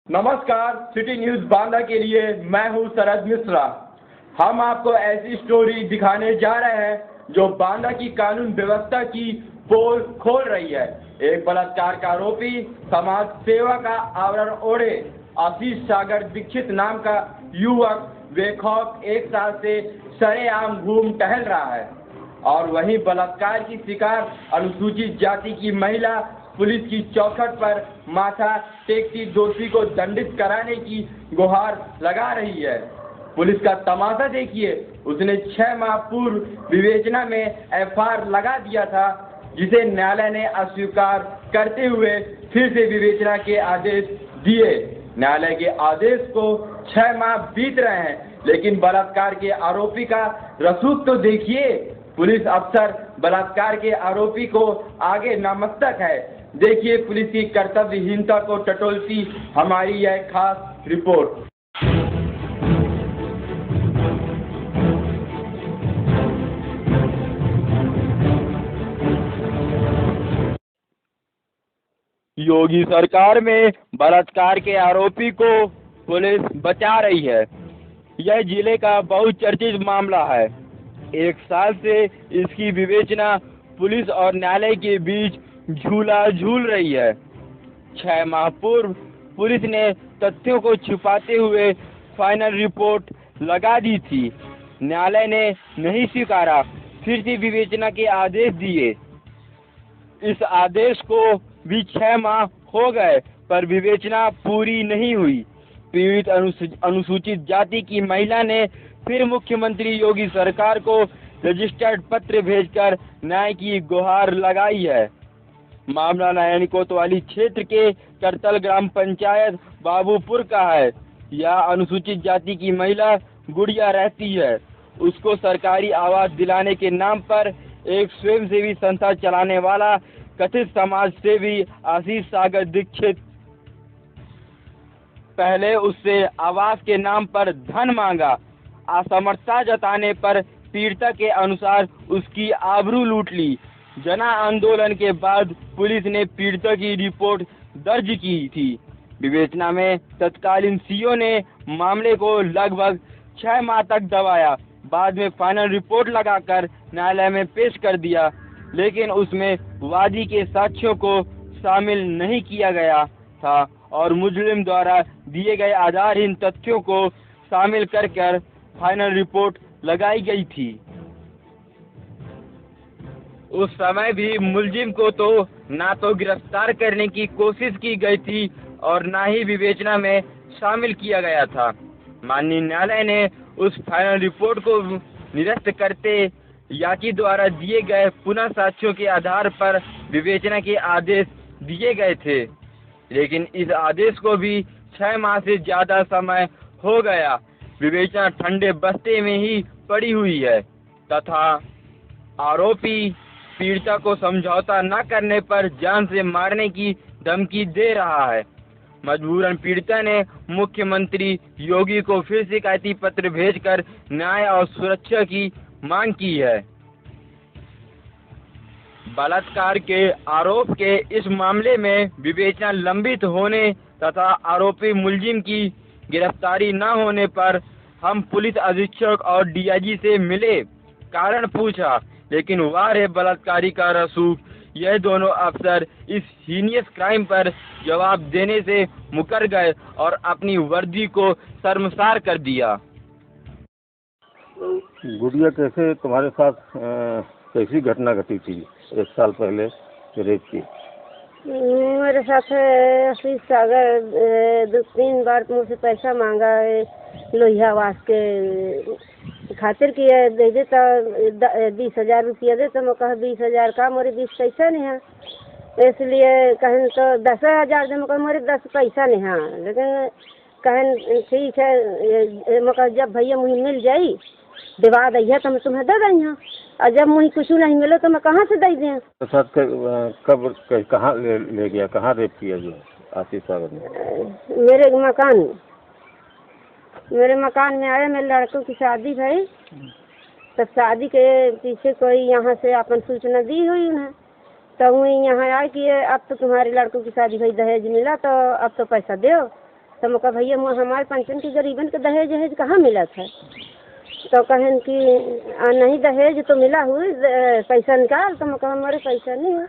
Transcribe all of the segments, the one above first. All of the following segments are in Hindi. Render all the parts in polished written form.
नमस्कार, सिटी न्यूज बांदा के लिए मैं हूं शरद मिश्रा। हम आपको ऐसी स्टोरी दिखाने जा रहे हैं जो बांदा की कानून व्यवस्था की पोल खोल रही है। एक बलात्कार का आरोपी समाज सेवा का आवरण ओढ़े आशीष सागर दीक्षित नाम का युवक बेखौफ 1 साल से सरेआम घूम टहल रहा है और वहीं बलात्कार की शिकार अनुसूचित जाति की महिला पुलिस की चौखट पर माथा टेकती दोषी को दंडित कराने की गुहार लगा रही है। पुलिस का तमाशा देखिए, उसने 6 माह पूर्व विवेचना में एफआईआर लगा दिया था, जिसे न्यायालय ने अस्वीकार करते हुए फिर से विवेचना के आदेश दिए। न्यायालय के आदेश को 6 माह बीत रहे हैं, लेकिन बलात्कार के आरोपी का रसूख तो देखिए। पुलिस अफसर बलात्कार के आरोपी को आगे नतमस्तक है। देखिए पुलिस की कर्तव्यहीनता को टटोलती हमारी यह खास रिपोर्ट। योगी सरकार में बलात्कार के आरोपी को पुलिस बचा रही है। यह जिले का बहुचर्चित मामला है। 1 साल से इसकी विवेचना पुलिस और न्यायालय के बीच झूला झूल रही है। 6 माह पूर्व पुलिस ने तथ्यों को छिपाते हुए फाइनल रिपोर्ट लगा दी थी। न्यायालय ने नहीं स्वीकारा, फिर से विवेचना के आदेश दिए। इस आदेश को भी 6 माह हो गए, पर विवेचना पूरी नहीं हुई। पीड़ित अनुसूचित जाति की महिला ने फिर मुख्यमंत्री योगी सरकार को रजिस्टर्ड पत्र भेजकर न्याय की गुहार लगाई है। मामला नयनी कोतवाली क्षेत्र के करतल ग्राम पंचायत बाबूपुर का है। यह अनुसूचित जाति की महिला गुड़िया रहती है। उसको सरकारी आवास दिलाने के नाम पर एक स्वयंसेवी संस्था चलाने वाला कथित समाज सेवी आशीष सागर दीक्षित पहले उससे आवास के नाम पर धन मांगा। असमर्थता जताने पर पीड़िता के अनुसार उसकी आबरू लूट ली। जन आंदोलन के बाद पुलिस ने पीड़िता की रिपोर्ट दर्ज की थी। विवेचना में तत्कालीन सीओ ने मामले को लगभग 6 माह तक दबाया। बाद में फाइनल रिपोर्ट लगाकर न्यायालय में पेश कर दिया, लेकिन उसमें वादी के साक्ष्यों को शामिल नहीं किया गया था और मुजरिम द्वारा दिए गए आधारहीन तथ्यों को शामिल कर फाइनल रिपोर्ट लगाई गई थी। उस समय भी मुलजिम को तो ना तो गिरफ्तार करने की कोशिश की गई थी और ना ही विवेचना में शामिल किया गया था। माननीय न्यायालय ने उस फाइनल रिपोर्ट को निरस्त करते याची द्वारा दिए गए पुनः साक्ष्यों के आधार पर विवेचना के आदेश दिए गए थे, लेकिन इस आदेश को भी 6 माह से ज्यादा समय हो गया। विवेचना ठंडे बस्ते में ही पड़ी हुई है तथा आरोपी पीड़िता को समझौता न करने पर जान से मारने की धमकी दे रहा है। मजबूरन पीड़िता ने मुख्यमंत्री योगी को फिर शिकायती पत्र भेजकर न्याय और सुरक्षा की मांग की है। बलात्कार के आरोप के इस मामले में विवेचना लंबित होने तथा आरोपी मुलजिम की गिरफ्तारी न होने पर हम पुलिस अधीक्षक और डीआईजी से मिले, कारण पूछा, लेकिन वार बलात्कारी का रसूख यह दोनों अफसर इस हीनियस क्राइम पर जवाब देने से मुकर गए और अपनी वर्दी को शर्मसार कर दिया। गुड़िया कैसे तुम्हारे साथ कैसी घटना घटी थी 1 साल पहले रेप की? मेरे साथ आशीष सागर 2-3 बार मुझसे पैसा मांगा है लोहिया आवास के खातिर की दे देता 20,000 रुपया दे तो मैं कहा 20,000 का मोरे 20 पैसा नहीं है, इसलिए कहें तो 10,000 दे मैं मोरे 10 पैसा नहीं है। लेकिन कहें ठीक है, मैं जब भैया मुझे मिल जाई दिवा दैया तो मैं तुम्हें दे दें, और जब मुझे कुछ नहीं मिले तो मैं कहाँ से दे दें। तो साथ कब कहाँ ले गया, कहाँ रेप किया जो आशीष सागर ने? मेरे मकान में आया, मेरे लड़कों की शादी भई, तब शादी के पीछे कोई यहाँ से अपन सूचना दी हुई उन्हें, तो वही यहाँ आए कि अब तो तुम्हारे लड़कों की शादी भई, दहेज मिला तो अब तो पैसा दो। तो मैं कहा भैया हमारे पंचन की गरीबन के दहेज वहेज कहाँ मिला था? तो कहन कि नहीं दहेज तो मिला हुई, पैसा निकाल। तो मैं कहा हमारे पैसा नहीं है।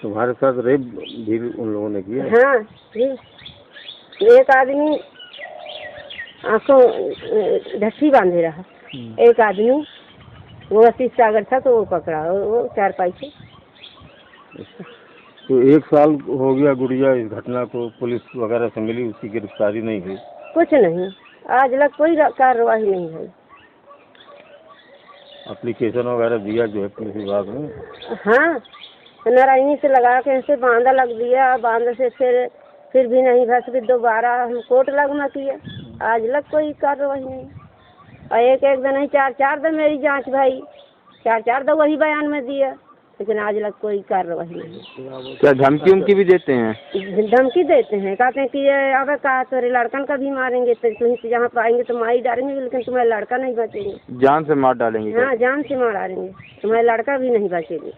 तुम्हारे साथ रेप भी उन लोगों ने किया? हाँ जी, एक आदमी आंखों ढस्सी बांधे रहा, एक आदमी वो असीस सागर था तो वो पकड़ा, वो 4 पैसे। तो 1 साल हो गया गुड़िया इस घटना को, पुलिस वगैरह से मिली, उसकी गिरफ्तारी नहीं हुई? कुछ नहीं, आज लग कोई कार्रवाई नहीं है। एप्लीकेशन वगैरह दिया जो है पुलिस विभाग में? हाँ, नारायणी से लगा के ऐसे बांधा लग दिया, बांध से फिर भी नहीं भस, फिर दोबारा हम कोर्ट लगना किया, आज लग कोई कार्रवाई नहीं। और एक दिन नहीं 4 दिन मेरी जांच भाई, 4 दिन वही बयान में दिया, लेकिन आज लग कोई कार्रवाई नहीं। क्या धमकी उमकी भी देते हैं? धमकी देते हैं, कहते हैं कि ये अगर कहा तेरे लड़कन का भी मारेंगे, तो तुम से जहाँ पाएंगे तो मार ही डालेंगे, लेकिन तुम्हारे लड़का नहीं बचेंगे। जान से मार डालेंगे? हाँ, जान से मार डालेंगे, तुम्हारे लड़का भी नहीं बचेंगे।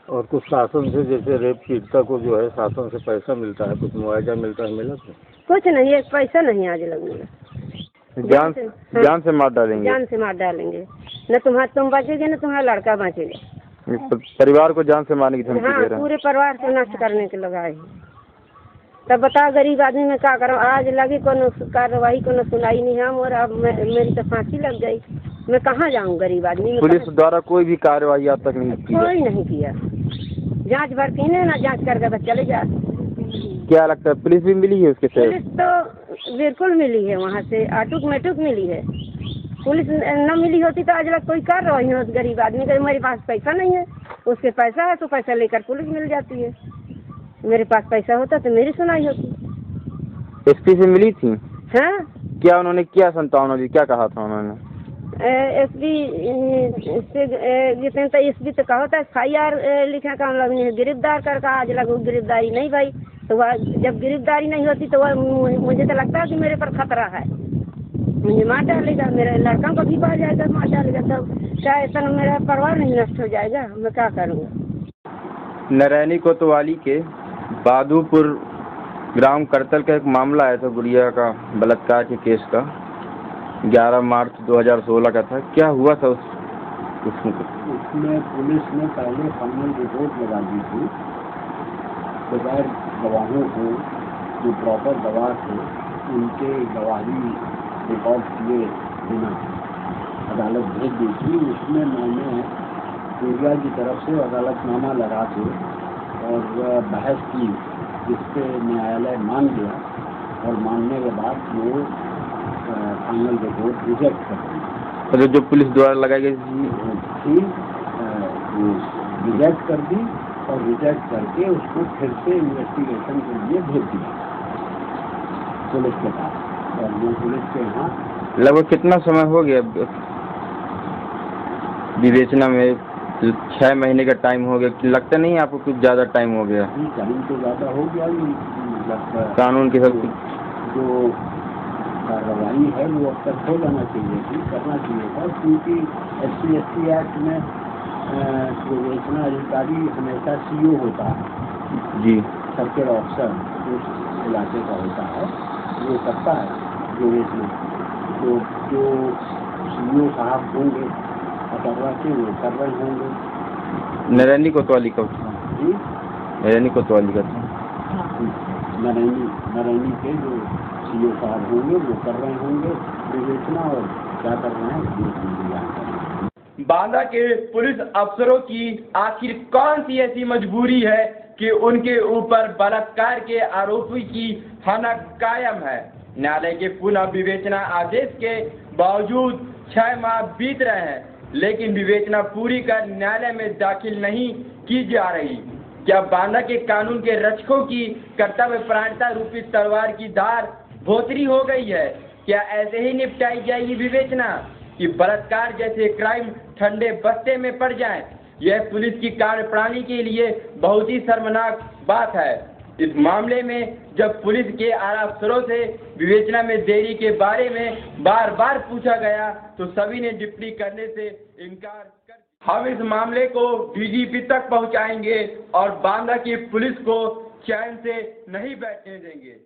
और कुछ शासन से, जैसे रेप पीड़िता को जो है शासन से पैसा मिलता है, कुछ मुआवजा मिलता है, मिला तो? कुछ नहीं, एक पैसा नहीं आज लग मिला। जान से मार डालेंगे? जान से मार डालेंगे, न तुम बचेगे न तुम्हारा लड़का बचेगा। परिवार को जान से मारने की धमकी हाँ, दे रहे हैं? पूरे परिवार को नष्ट करने के लगाए हैं। तब बताओ गरीब आदमी में क्या करूँ? आज लगी कोनो कार्रवाई, कोनो सुनाई नहीं हम, और अब मेरी तो फांसी लग गई, मैं कहाँ जाऊँ गरीब आदमी में? पुलिस द्वारा कोई भी कार्रवाई अब तक नहीं की? कोई नहीं किया, जांच भर की ना जांच करके बस चले जा। क्या लगता है पुलिस भी मिली है उसके साथ? पुलिस तो बिल्कुल मिली है, वहाँ से आटुक मेटुक मिली है। पुलिस न मिली होती तो आज लग कोई कार्रवाई नहीं होती। गरीब आदमी का मेरे पास पैसा नहीं है, उसके पैसा है तो पैसा लेकर पुलिस मिल जाती है, मेरे पास पैसा होता तो मेरी सुनाई होती। एसपी से मिली थी? हाँ। क्या उन्होंने क्या संतावना दी, क्या कहा था उन्होंने? एसपी से तो एसपी तो कहा था FIR लिखने का मतलब नहीं है, गिरफ्तार कर का आज लग गिरफ्तारी नहीं भाई। तो वह जब गिरफ्तारी नहीं होती तो वह मुझे तो लगता है कि मेरे पर खतरा है, मुझे मार डालेगा, मेरे लड़का को भी पा जाएगा, मार डालेगा, तब क्या ऐसा मेरा परिवार नहीं नष्ट हो जाएगा? मैं क्या करूँगा? नारायणी कोतवाली के बहादुरपुर ग्राम करतल का एक मामला आया था, गुड़िया का बलात्कार के केस का, 11 मार्च 2016 का था। क्या हुआ था उसमें पुलिस ने पहले फाइनल रिपोर्ट लगा दी थी, बगैर गवाहों को, जो प्रॉपर गवाह थे उनके गवाही रिकॉर्ड किए बिना अदालत भेज दी थी। उसमें मैंने गुड़िया की तरफ से अदालतनामा लगा के और बहस की, जिससे न्यायालय मान गया, और मानने के बाद वो फाइनल रिपोर्ट रिजेक्ट कर दी। तो जो पुलिस द्वारा लगाई गई थी रिजेक्ट कर दी, और रिजेक्ट करके उसको फिर से इन्वेस्टिगेशन के लिए भेज दिया पुलिस के पास। और वो पुलिस के यहाँ लगभग कितना समय हो गया विवेचना में? 6 महीने का टाइम हो गया, लगता नहीं है आपको कुछ ज़्यादा टाइम हो गया? टाइम तो ज़्यादा हो गया, मतलब कानून के सब जो कार्रवाई है वो अब तक हो जाना चाहिए थी, करना चाहिए था, क्योंकि SC/ST एक्ट में विवेचना अधिकारी हमेशा CO होता है जी, सर्किल ऑफिसर उस इलाके का होता है, वो करता है विवेचना। तो जो CO साहब होंगे अटरवा के, वो कर रहे होंगे। नारायणी कोतवाली का था? जी, नारायणी कोतवाली का था। नारायणी के जो CO साहब होंगे वो कर रहे होंगे विवेचना, और क्या कर रहे हैं बांदा के पुलिस अफसरों की आखिर कौन सी ऐसी मजबूरी है कि उनके ऊपर बलात्कार के आरोपी की हनक कायम है? न्यायालय के पुनः विवेचना आदेश के बावजूद 6 माह बीत रहे हैं, लेकिन विवेचना पूरी कर न्यायालय में दाखिल नहीं की जा रही। क्या बांदा के कानून के रक्षकों की कर्तव्य परायणता रूपी तलवार की धार भोतरी हो गई है? क्या ऐसे ही निपटाई जाएगी विवेचना कि बलात्कार जैसे क्राइम ठंडे बस्ते में पड़ जाएं? यह पुलिस की कार्यप्रणाली के लिए बहुत ही शर्मनाक बात है। इस मामले में जब पुलिस के आला अफसरों से विवेचना में देरी के बारे में बार बार पूछा गया तो सभी ने टिप्पणी करने से इनकार कर। हम इस मामले को DGP तक पहुंचाएंगे और बांदा की पुलिस को चैन से नहीं बैठने देंगे।